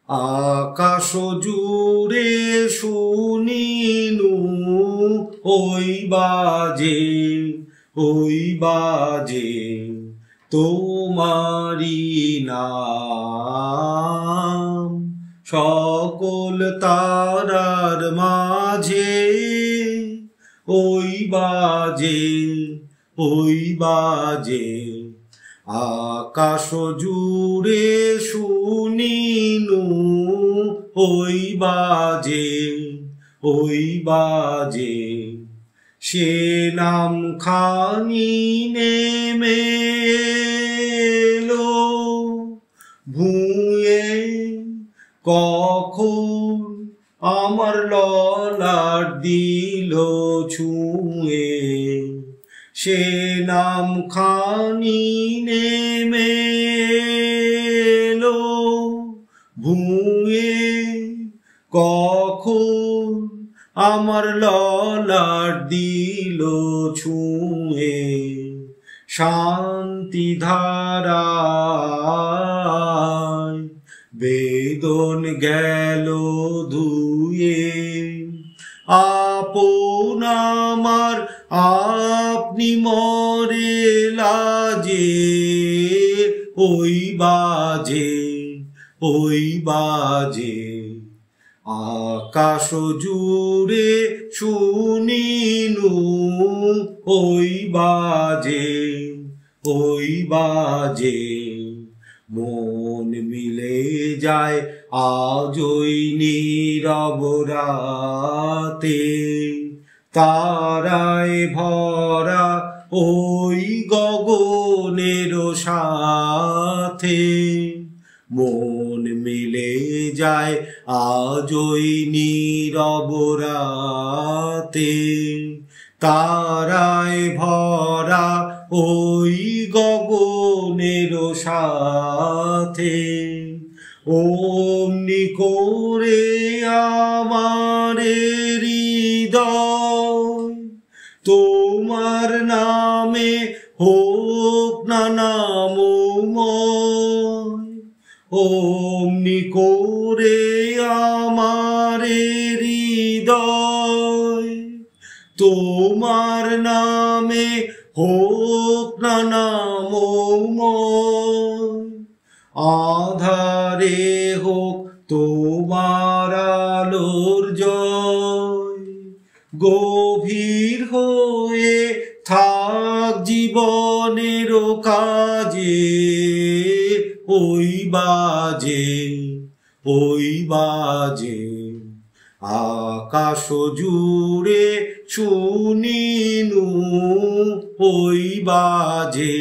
আকাশ জুড়ে শুনিনু ওই বাজে তোমারি নাম। সকল তারার মাঝে ওই বাজে আকাশ জুড়ে শুনিনু ওই বাজে সে নাম খানি নেমে এলো ভুঁয়ে, কখন আমার ললাট দিল ছুঁয়ে। সে নাম খানি নেমে এলো ভুঁয়ে, কখন আমার ললাট দিল ছুঁয়ে। শান্তি ধারায় বেদন গেল ধুয়ে, আপন আমার আপনি মরে লাজে ওই বাজে আকাশ জুড়ে শুনিনু ওই বাজে মন মিলে যায় আজই নীরব রাতে, তারায় ভরা ওই গগনের সাথে। মন মিলে যায় আজই নীরব রাতে, তারায় ভরা ওই গগনের সাথে। অমনি করে আমার হৃদয় তোমার নামে হোক না নামময়। অমনি করে আমার হৃদয় তোমার নামে হোক না নামময়। আধারে হোক তোমার আলোর জয়, গভীর হয়ে থাক জীবনের কাজে ওই বাজে আকাশ জুড়ে শুনিনু ওই বাজে